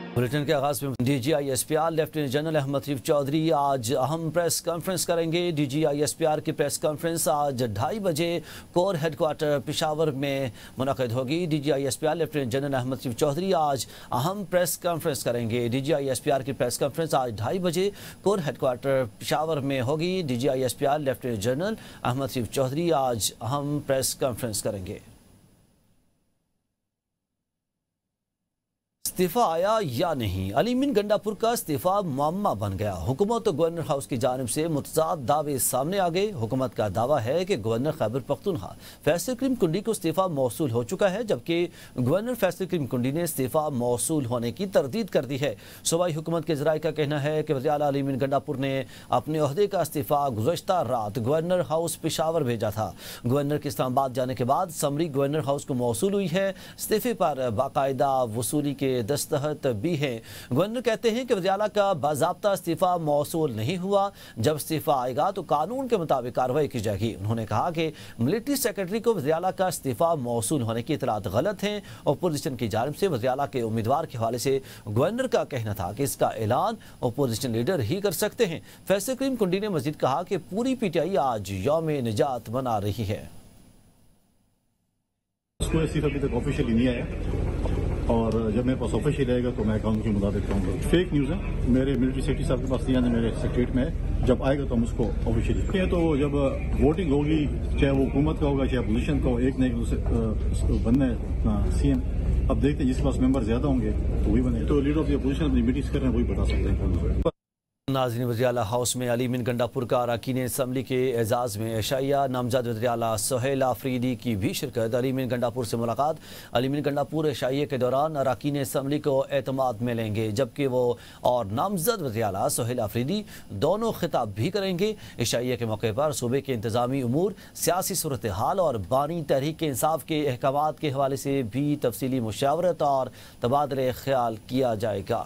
Bulletin के आगाज में DGI-SPR lieutenant general Ahmed Rafiq Chaudhry आज अहम प्रेस कॉन्फ्रेंस करेंगे। DGI-SPR की प्रेस कॉन्फ्रेंस आज 2:30 बजे कोर हेडक्वार्टर पेशावर में मुनक़िद होगी। DGI-SPR lieutenant general Ahmed Rafiq Chaudhry आज अहम प्रेस कॉन्फ्रेंस करेंगे। DGI-SPR की प्रेस कॉन्फ्रेंस आज 2:30 बजे कोर हेडक्वार्टर पेशावर में होगी। DGI-SPR lieutenant general Ahmed Rafiq Chaudhry आज अहम प्रेस कॉन्फ्रेंस करेंगे। इस्तीफा आया या नहीं, अली मीन गंडापुर का इस्तीफा मुअम्मा बन गया। हुकूमत और गवर्नर हाउस की जानिब से मुतज़ाद दावे सामने आ गए। हुकूमत का दावा है कि गवर्नर खैबर पख्तूनख्वा फैसल करीम कुंडी को इस्तीफा मौसूल हो चुका है, जबकि गवर्नर फैसल करीम कुंडी ने इस्तीफा मौसूल होने की तरदीद कर दी है। सूबाई हुकूमत के ज़राए का कहना है कि वज़ीर आला अली मीन गंडापुर ने अपने ओहदे का इस्तीफा गुज़श्ता रात गवर्नर हाउस पेशावर भेजा था। गवर्नर के इस्लामाबाद जाने के बाद समरी गवर्नर हाउस को मौसूल हुई है। इस्तीफे पर बाकायदा वसूली के दस्तखत भी हैं। गवर्नर कहते हैं कि वज़ीर आला का बाज़ाब्ता इस्तीफा मौसूल नहीं हुआ। जब इस्तीफा आएगा तो कानून के मुताबिक कार्रवाई की जाएगी। उन्होंने कहा कि मिलिट्री सेक्रेटरी को वज़ीर आला का इस्तीफा मौसूल होने की इतलात गलत हैं। अपोजिशन की जानिब से वज़ीर आला के उम्मीदवार के हवाले से गवर्नर का कहना था कि इसका ऐलान अपोजिशन लीडर ही कर सकते हैं। फैसल करीम कुंडी ने मजीद कहा कि पूरी PTI आज यौम निजात मना रही है। इसको इस्तीफा अभी तक ऑफिशियली नहीं आया और जब मेरे पास ऑफिशियल आएगा तो मैं कानून के मुताबिक कहूँगा। फेक न्यूज़ है, मेरे मिलिट्री सेक्रेटरी साहब के पास नहीं है, मेरे सेक्रेटरीट में है। जब आएगा तो हम उसको ऑफिशियली तो जब वोटिंग होगी, चाहे वो हुकूमत का होगा चाहे अपोजिशन का हो, एक न एक बनना है CM। अब देखते हैं जिसके पास मेंबर ज्यादा होंगे तो वही बने। तो लीडर ऑफ द अपोजिशन अपनी मीटिंग्स कर रहे हैं, वही बता सकते हैं। नाज़रीन, वज़ीर आला हाउस में अली मीन गंडापुर का अरकान असम्बली के एजाज़ में एशाइया नामज़द वज़ीर आला सोहेल आफरीदी की भी शिरकत। अली मीन गंडापुर से मुलाकात। अली मीन गंडापुर एशाइया के दौरान अरकान असम्बली को एतमाद में लेंगे, जबकि वो और नामज़द वज़ीर आला सोहेल आफरीदी दोनों खिताब भी करेंगे। एशाइया के मौके पर सूबे के इंतज़ामी उमूर, सियासी सूरत हाल और बानी तहरीक इंसाफ के अहकामात के हवाले से भी तफसीली मुशावरत और तबादले ख्याल किया जाएगा।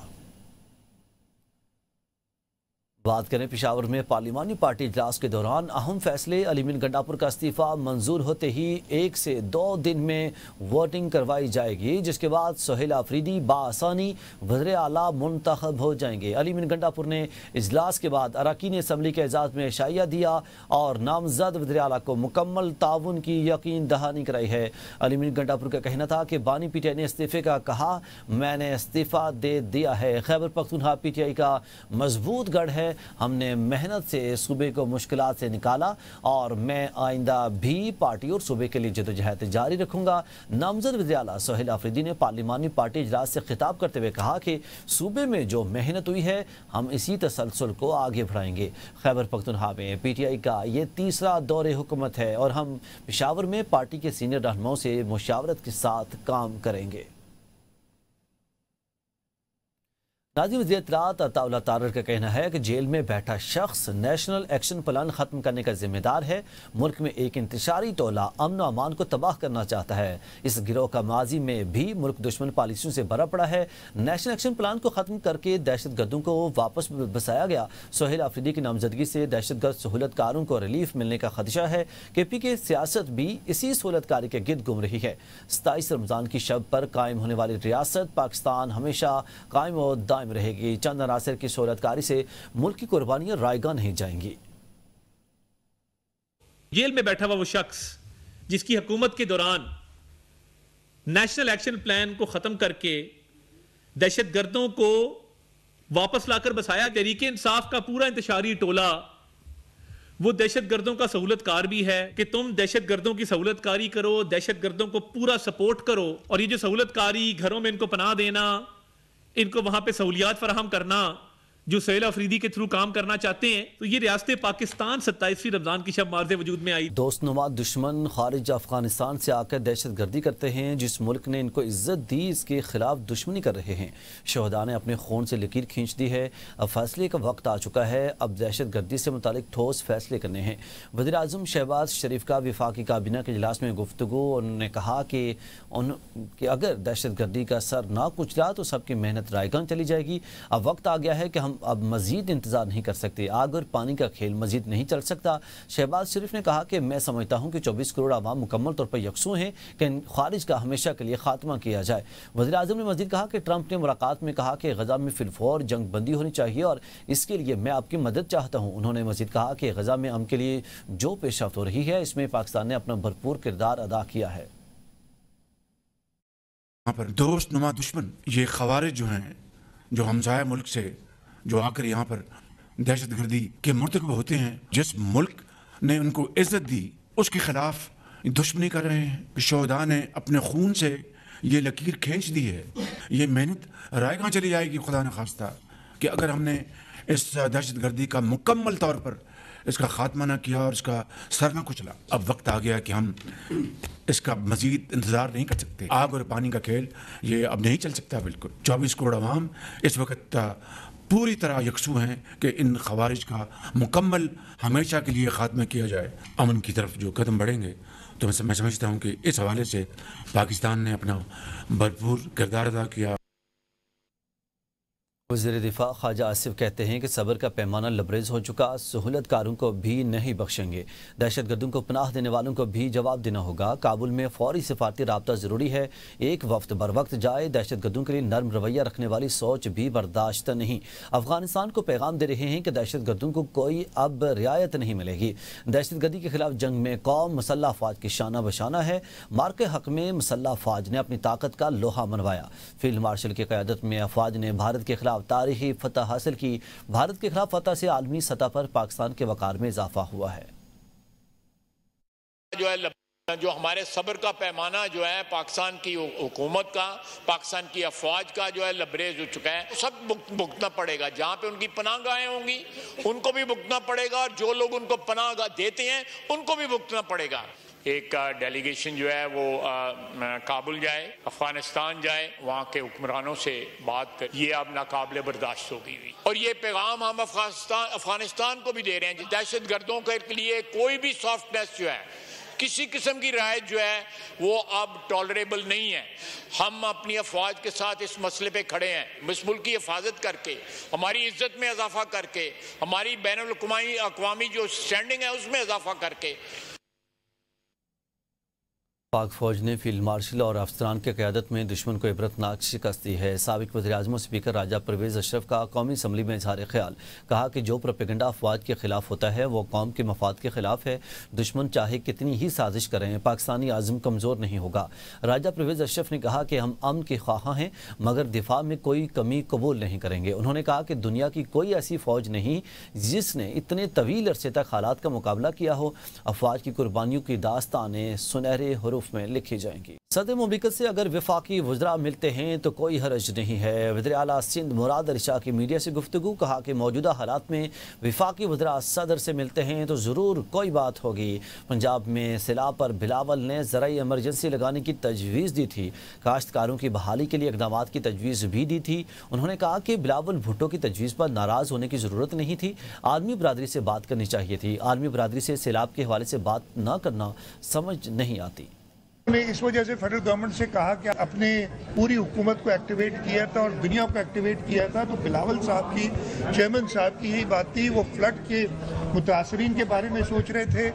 बात करें पेशावर में पार्लिमानी पार्टी इजलास के दौरान अहम फैसले। अली मीन गंडापुर का इस्तीफा मंजूर होते ही 1 से 2 दिन में वोटिंग करवाई जाएगी, जिसके बाद सोहेल आफरीदी बासानी वज़ीर आला मुंतखब हो जाएंगे। अली मीन गंडापुर ने इजलास के बाद अरकान असम्बली के एजाज़ में इशाइया दिया और नामज़द वज़ीर आला को मुकम्मल ताउन की यकीन दहानी कराई है। अली मीन गंडापुर का कहना था कि बानी PTI ने इस्तीफे का कहा, मैंने इस्तीफा दे दिया है। खैबर पख्तूनख्वा PTI का मजबूत गढ़ है। हमने मेहनत से सूबे को मुश्किलात से निकाला और मैं आइंदा भी पार्टी और सूबे के लिए जदोजहद जारी रखूंगा। नामज़द वज़ीर आला सोहेल आफरीदी ने पार्लिमानी पार्टी इजलास से खिताब करते हुए कहा कि सूबे में जो मेहनत हुई है हम इसी तसलसल को आगे बढ़ाएंगे। खैबर पख्तूनख्वा में PTI का ये 3रा दौरे हुकूमत है और हम पेशावर में पार्टी के सीनियर रहनुमाओं से मुशावरत के साथ काम करेंगे। नाज़रीन, वज़ीर इत्तलात अताउल्लाह तारर का कहना है कि जेल में बैठा शख्स नेशनल एक्शन प्लान ख़त्म करने का जिम्मेदार है। मुल्क में एक इंतशारी टोला अमन व अमान को तबाह करना चाहता है। इस गिरोह का माजी में भी मुल्क दुश्मन पॉलिसियों से भरा पड़ा है। नेशनल एक्शन प्लान को ख़त्म करके दहशत गर्दों को वापस बसाया गया। सोहेल आफरीदी की नामजदगी से दहशत गर्द सहूलतकारों को रिलीफ मिलने का खदशा है। KP की सियासत भी इसी सहूलतकारी के गिर्द घूम रही है। 27 रमज़ान की शब पर कायम होने वाली रियासत पाकिस्तान हमेशा कायम और रहेगी। चंद अनासर की सहूलतकारी से मुल्क की कुर्बानियां रायगा नहीं जाएंगी। जेल में बैठा हुआ वो शख्स जिसकी हुकूमत के दौरान नेशनल एक्शन प्लान को खत्म करके दहशत गर्दों को वापस लाकर बसाया। तहरीक इंसाफ का पूरा इंतशारी टोला वो दहशत गर्दों का सहूलतकार भी है कि तुम दहशत गर्दों की सहूलतकारी करो, दहशत गर्दों को पूरा सपोर्ट करो। और ये जो सहूलतकारी, घरों में इनको पनाह देना, इनको वहां पे सहूलियात फराहम करना, जो सोहेल आफरीदी के थ्रू काम करना चाहते हैं, तो ये रियासत पाकिस्तान 27वीं रमजान की शब मार्ज़े वजूद में आई। दोस्त नुमा दुश्मन खारिज अफगानिस्तान से आकर दहशत गर्दी करते हैं। जिस मुल्क ने इनको इज्जत दी, इसके खिलाफ दुश्मनी कर रहे हैं। शहदा ने अपने खून से लकीर खींच दी है। अब फैसले का वक्त आ चुका है। अब दहशत गर्दी से मुतालिक ठोस फैसले करने हैं। वज़ीर आज़म शहबाज शरीफ का वफाकी काबीना के इजलास में गुफ्तगू। उन्होंने कहा कि अगर दहशत गर्दी का सर ना कुचला तो सबकी मेहनत रायगान चली जाएगी। अब वक्त आ गया है कि हम हम अब मजीद इंतजार नहीं कर सकते। आग और पानी का खेल मजीद नहीं चल सकता। शहबाज शरीफ ने कहा कि मैं समझता हूँ कि 24 करोड़ आवाम मुकम्मल तौर पर यकसू हैं कि खारिज का हमेशा के लिए खात्मा किया जाए। वज़ीर आज़म ने मजीद कहा कि ट्रंप ने मुलाकात में कहा कि गजा में फिलफौर जंग बंदी होनी चाहिए और इसके लिए मैं आपकी मदद चाहता हूँ। उन्होंने मजीद कहा कि गजा में अमन के लिए जो पेशरफ्त हो रही है इसमें पाकिस्तान ने अपना भरपूर किरदार अदा किया है। यहाँ पर दोस्त नुमा दुश्मन ये खवारिज जो हैं, जो हमसाया मुल्क से जो आकर यहाँ पर दहशतगर्दी के मुर्तकब होते हैं, जिस मुल्क ने उनको इज्जत दी उसके खिलाफ दुश्मनी कर रहे हैं। शोहदा ने अपने खून से ये लकीर खींच दी है। ये मेहनत राय कहाँ चली जाएगी खुदा न खास्ता कि अगर हमने इस दहशतगर्दी का मुकम्मल तौर पर इसका खात्मा ना किया और इसका सर ना कुचला। अब वक्त आ गया कि हम इसका मजीद इंतज़ार नहीं कर सकते। आग और पानी का खेल ये अब नहीं चल सकता। बिल्कुल 24 करोड़ आवाम इस वक्त पूरी तरह यकसू हैं कि इन खवारिज का मुकम्मल हमेशा के लिए खात्मा किया जाए। अमन की तरफ जो कदम बढ़ेंगे तो मैं समझता हूँ कि इस हवाले से पाकिस्तान ने अपना भरपूर किरदार अदा किया। वज़ीर दिफा ख्वाजा आसिफ कहते हैं कि सब्र का पैमाना लबरेज हो चुका, सहूलतकारों को भी नहीं बख्शेंगे, दहशतगर्दों को पनाह देने वालों को भी जवाब देना होगा। काबुल में फौरी सिफारती राब्ता ज़रूरी है, एक वक्त बर वक्त जाए। दहशतगर्दों के लिए नरम रवैया रखने वाली सोच भी बर्दाश्त नहीं। अफगानिस्तान को पैगाम दे रहे हैं कि दहशतगर्दों को कोई अब रियायत नहीं मिलेगी। दहशतगर्दी के खिलाफ जंग में कौम मुसल्लह अफवाज की शाना बशाना है। मार्के हक में मुसल्लह अफवाज ने अपनी ताकत का लोहा मनवाया। फील्ड मार्शल की क़यादत में अफवाज ने भारत के खिलाफ तारीखी फतह हासिल की। भारत के खिलाफ फतह से आलमी सतह पर पाकिस्तान के वकार में इजाफा हुआ है। जो हमारे सब्र का पैमाना जो है पाकिस्तान की हुकूमत का, पाकिस्तान की अफवाज का जो है लबरेज हो चुका है। सब भुगतना पड़ेगा। जहाँ पे उनकी पनाहगाहें होंगी उनको भी भुगतना पड़ेगा और जो लोग उनको पनाहगाह देते हैं उनको भी भुगतना पड़ेगा। एक डेलीगेशन जो है वो काबुल जाए, अफगानिस्तान जाए, वहाँ के हुक्मरानों से बात कर, ये अब नाकाबिले बर्दाश्त हो गई हुई। और ये पैगाम हम अफगानिस्तान को भी दे रहे हैं। दहशत गर्दों के लिए कोई भी सॉफ्टनेस जो है, किसी किस्म की रायत जो है वो अब टॉलरेबल नहीं है। हम अपनी अफवाज के साथ इस मसले पे खड़े हैं। इस मुल्क की हिफाजत करके, हमारी इज्जत में इजाफा करके, हमारी बैनुल अक़वामी जो स्टैंडिंग है उसमें इजाफा करके। पाक फौज ने फील्ड मार्शल और अफसरान की क़यादत में दुश्मन को इबरतनाक शिकस्त दी है। साबिक वज़ीर-ए-आज़म स्पीकर राजा परवेज़ अशरफ का कौमी असम्बली में इज़हार ख्याल, कहा कि जो प्रोपेगेंडा अफवाज के खिलाफ होता है वो कौम के मफाद के खिलाफ है। दुश्मन चाहे कितनी ही साजिश करें, पाकिस्तानी आज़म कमज़ोर नहीं होगा। राजा परवेज़ अशरफ ने कहा कि हम अमन के ख्वाह हैं मगर दिफा में कोई कमी कबूल नहीं करेंगे। उन्होंने कहा कि दुनिया की कोई ऐसी फ़ौज नहीं जिसने इतने तवील अरसे तक हालात का मुकाबला किया हो। अफवाज की कुर्बानियों की दास्तानें सुनहरे हरूफ में लिखी जाएंगी। सदर मुमलिकत से अगर वफाकी वज़रा मिलते हैं तो कोई हरज नहीं है। वज़ीर आला सिंध मुराद अली शाह की मीडिया से गुफ्तगू, कहा कि मौजूदा हालात में वफाकी वज़रा सदर से मिलते हैं तो ज़रूर कोई बात होगी। पंजाब में सैलाब पर बिलावल ने ज़राई एमरजेंसी लगाने की तजवीज़ दी थी। काश्तकारों की बहाली के लिए इक़दामात की तजवीज़ भी दी थी। उन्होंने कहा कि बिलावल भुट्टो की तजवीज़ पर नाराज़ होने की ज़रूरत नहीं थी, आलमी बरादरी से बात करनी चाहिए थी। आलमी बरादरी से सैलाब के हवाले से बात न करना समझ नहीं आती। ने इस वजह से फेडरल गवर्नमेंट से कहा कि अपने पूरी हुकूमत को एक्टिवेट किया था और दुनिया को एक्टिवेट किया था। तो बिलावल साहब की, चेयरमैन साहब की यही बात थी। वो फ्लड के मुतासरीन के बारे में सोच रहे थे।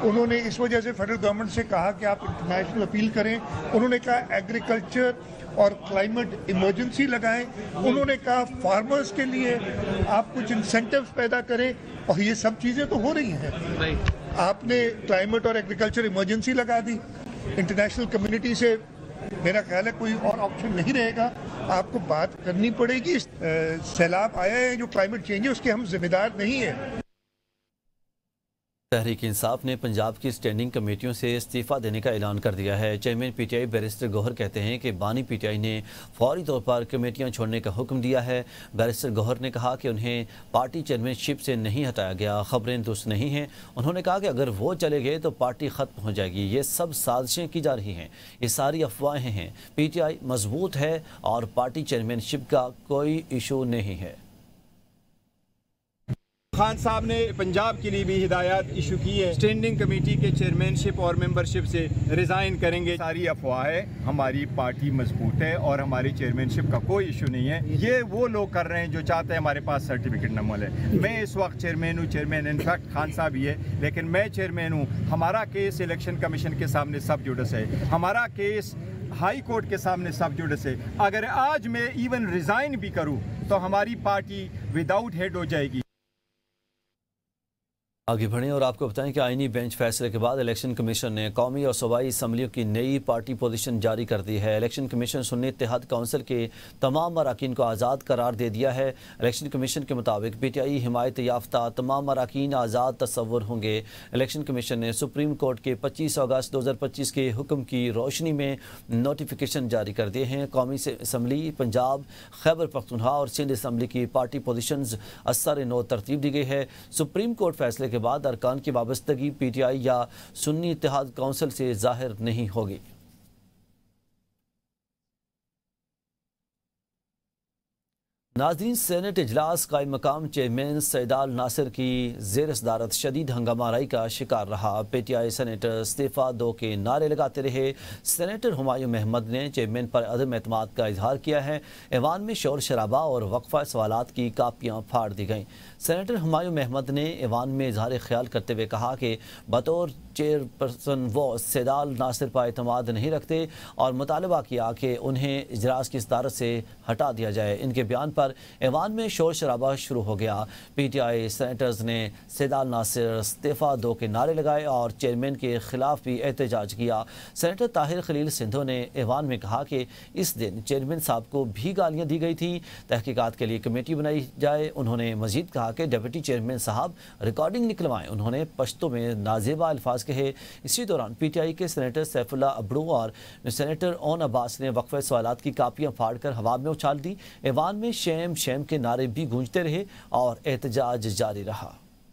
उन्होंने इस वजह से फेडरल गवर्नमेंट से कहा कि आप इंटरनेशनल अपील करें। उन्होंने कहा एग्रीकल्चर और क्लाइमेट इमरजेंसी लगाएं। उन्होंने कहा फार्मर्स के लिए आप कुछ इंसेंटिव्स पैदा करें और ये सब चीज़ें तो हो रही हैं। आपने क्लाइमेट और एग्रीकल्चर इमरजेंसी लगा दी। इंटरनेशनल कम्युनिटी से मेरा ख्याल है कोई और ऑप्शन नहीं रहेगा, आपको बात करनी पड़ेगी। सैलाब आया है, जो क्लाइमेट चेंज है उसके हम जिम्मेदार नहीं हैं। तहरीक इंसाफ ने पंजाब की स्टैंडिंग कमेटियों से इस्तीफ़ा देने का ऐलान कर दिया है। चेयरमैन पीटीआई बैरिस्टर गौहर कहते हैं कि बानी पीटीआई ने फौरी तौर पर कमेटियां छोड़ने का हुक्म दिया है। बैरिस्टर गौहर ने कहा कि उन्हें पार्टी चेयरमैनशिप से नहीं हटाया गया, खबरें दुरुस्त नहीं हैं। उन्होंने कहा कि अगर वो चले गए तो पार्टी ख़त्म हो जाएगी। ये सब साजिशें की जा रही हैं, ये सारी अफवाहें हैं। पीटीआई मजबूत है और पार्टी चेयरमैनशिप का कोई इशू नहीं है। خان صاحب نے پنجاب کے لیے بھی ہدایات ایشو کی ہے، اسٹینڈنگ کمیٹی کے چیئرمین شپ اور ممبرشپ سے ریزائن کریں گے۔ ساری افواہ ہے، ہماری پارٹی مضبوط ہے اور ہماری چیئرمین شپ کا کوئی ایشو نہیں ہے۔ یہ وہ لوگ کر رہے ہیں جو چاہتے ہیں ہمارے پاس سرٹیفکیٹ نہ ملے۔ میں اس وقت چیئرمین ہوں، چیئرمین انفیکٹ خان صاحب ہی ہے، لیکن میں چیئرمین ہوں۔ ہمارا کیس الیکشن کمیشن کے سامنے سب جوڈس ہے، ہمارا کیس ہائی کورٹ کے سامنے سب جوڈس ہے۔ اگر آج میں ایون ریزائن بھی کروں تو ہماری پارٹی وداؤٹ ہیڈ ہو جائے گی۔ آگے بڑھیں اور آپ کو بتائیں کہ آئینی بینچ فیصلے کے بعد الیکشن کمیشن نے قومی اور صوبائی اسمبلیوں کی نئی پارٹی پوزیشن جاری کر دی ہے۔ الیکشن کمیشن سنی اتحاد کونسل کے تمام اراکین کو آزاد قرار دے دیا ہے۔ الیکشن کمیشن کے مطابق پی ٹی آئی حمایت یافتہ تمام اراکین آزاد تصور ہوں گے۔ الیکشن کمیشن نے سپریم کورٹ کے 25 اگست 2025 کے حکم کی روشنی میں نوٹیفیکیشن جاری کر دیے ہیں۔ قومی اسمبلی پنجاب، خیبر پختونخوا اور سندھ اسمبلی کی پارٹی پوزیشنز اثر نو ترتیب دی گئی ہے۔ سپریم کورٹ فیصلے کے بعد ارکان کی وابستگی پی ٹی آئی یا سنی اتحاد کونسل سے ظاہر نہیں ہوگی۔ ناظرین، سینٹ اجلاس قائم مقام چیئرمین سیدال ناصر کی زیر صدارت شدید ہنگامہ آرائی کا شکار رہا۔ پی ٹی آئی سینیٹر استعفیٰ دو کے نعرے لگاتے رہے۔ سینیٹر ہمایوں محمد نے چیئرمین پر عدم اعتماد کا اظہار کیا ہے۔ ایوان میں شور شرابہ اور وقفہ سوالات کی کاپیاں پھاڑ دی گئیں۔ سینیٹر ہمایوں محمد نے ایوان میں اظہار خیال کرتے ہوئے کہا کہ بطور چیئر پرسن وہ سیدال ناصر پر اعتماد نہیں رکھتے اور مطالبہ کیا کہ انہیں اجلاس کی صدارت سے ہٹا دیا جائے۔ ان کے بیان پر ایوان میں شور شرابہ شروع ہو گیا۔ پی ٹی آئی سینیٹرز نے سیدال ناصر استعفیٰ دو کے نعرے لگائے اور چیئرمین کے خلاف بھی احتجاج کیا۔ سینیٹر طاہر خلیل سندھو نے ایوان میں کہا کہ اس دن چیئرمین صاحب کو بھی گالیاں دی گئی تھیں، تحقیقات کے لیے کمیٹی بنائی جائے۔ انہوں نے مزید کہا کہ ڈپٹی چیئرمین صاحب ریکارڈنگ نکلوائیں۔ انہوں نے پشتو میں نازیبا الفاظ کہے۔ اسی دوران پی ٹی آئی کے سینیٹر سیف اللہ ابڑو اور سینیٹر اون عباس نے وقفہ سوالات کی کاپیاں پھاڑ کر ہوا میں اچھال دی۔ ایوان میں شیم شیم کے نعرے بھی گونجتے رہے اور احتجاج جاری رہا۔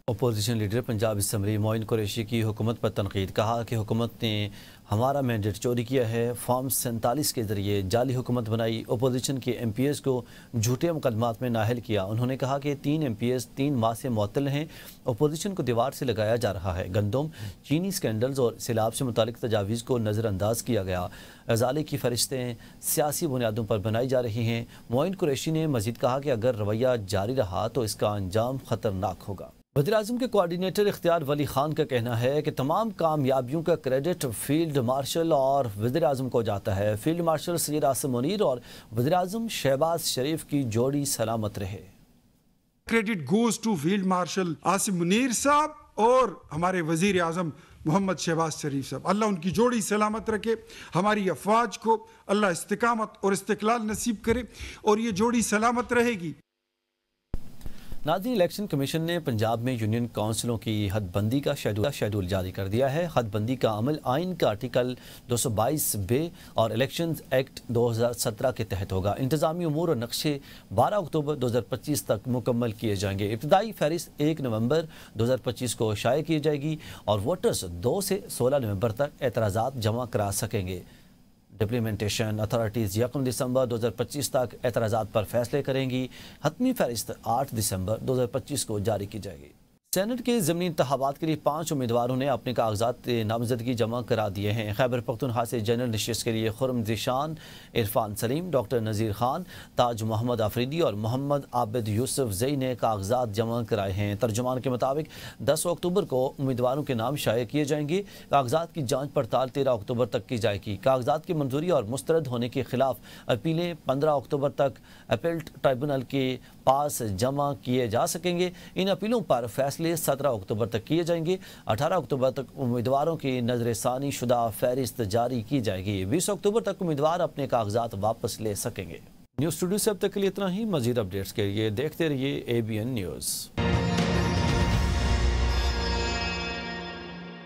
اپوزیشن لیڈر پنجاب اسمبلی معین قریشی کی حکومت پر تنقید، کہا کہ حکومت نے ہمارا مینڈیٹ چوری کیا ہے، فارم 47 کے ذریعے جعلی حکومت بنائی، اپوزیشن کے ایم پی ایز کو جھوٹے مقدمات میں نااہل کیا۔ انہوں نے کہا کہ 3 ایم پی ایز 3 ماہ سے معطل ہیں، اپوزیشن کو دیوار سے لگایا جا رہا ہے۔ گندم چینی سکینڈلز اور سیلاب سے متعلق تجاویز کو نظر انداز کیا گیا۔ ازالے کی فہرستیں سیاسی بنیادوں پر بنائی جا رہی ہیں۔ معین قریشی نے مزید کہا کہ اگر رویہ جاری رہا تو اس کا انجام خطرناک ہوگا۔ وزیراعظم کے کوارڈینیٹر اختیار ولی خان کا کہنا ہے کہ تمام کامیابیوں کا کریڈٹ فیلڈ مارشل اور وزیراعظم کو جاتا ہے۔ فیلڈ مارشل سید عاصم منیر اور وزیراعظم شہباز شریف کی جوڑی سلامت رہے۔ Credit goes to field marshal Asim Munir صاحب اور ہمارے وزیر اعظم محمد شہباز شریف صاحب۔ اللہ ان کی جوڑی سلامت رکھے، ہماری افواج کو اللہ استقامت اور استقلال نصیب کرے اور یہ جوڑی سلامت رہے گی۔ ناظرین، الیکشن کمیشن نے پنجاب میں یونین کونسلوں کی حد بندی کا شیڈول جاری کر دیا ہے۔ حد بندی کا عمل آئین کا آرٹیکل 222 بے اور الیکشنز ایکٹ 2017 کے تحت ہوگا۔ انتظامی امور اور نقشے 12 اکتوبر 2025 تک مکمل کیے جائیں گے۔ ابتدائی فہرست 1 نومبر 2025 کو شائع کی جائے گی اور ووٹرز 2 سے 16 نومبر تک اعتراضات جمع کرا سکیں گے۔ ڈپلیمنٹیشن اتھارٹیز 1 دسمبر 2025 تک اعتراضات پر فیصلے کریں گی۔ حتمی فہرست 8 دسمبر 2025 کو جاری کی جائے گی۔ سینٹ کے ضمنی انتخابات کے لیے 5 امیدواروں نے اپنے کاغذات نامزدگی جمع کرا دیے ہیں۔ خیبر پختونخوا سے جنرل نشست کے لیے خرم ذیشان، عرفان سلیم، ڈاکٹر نذیر خان، تاج محمد آفریدی اور محمد عابد یوسف زئی نے کاغذات جمع کرائے ہیں۔ ترجمان کے مطابق 10 اکتوبر کو امیدواروں کے نام شائع کیے جائیں گے۔ کاغذات کی جانچ پڑتال 13 اکتوبر تک کی جائے گی۔ کاغذات کی منظوری اور مسترد ہونے کے خلاف اپیلیں 15 اکتوبر تک اپیلٹ ٹرائبونل کے پاس جمع کیے جا سکیں گے۔ ان اپیلوں پر فیصلے 17 اکتوبر تک کیے جائیں گے۔ 18 اکتوبر تک امیدواروں کی نظر ثانی شدہ فہرست جاری کی جائے گی۔ 20 اکتوبر تک امیدوار اپنے کاغذات واپس لے سکیں گے۔ نیوز اسٹوڈیو سے اب تک کے لیے اتنا ہی۔ مزید اپڈیٹس کے لیے دیکھتے رہیے ABN نیوز۔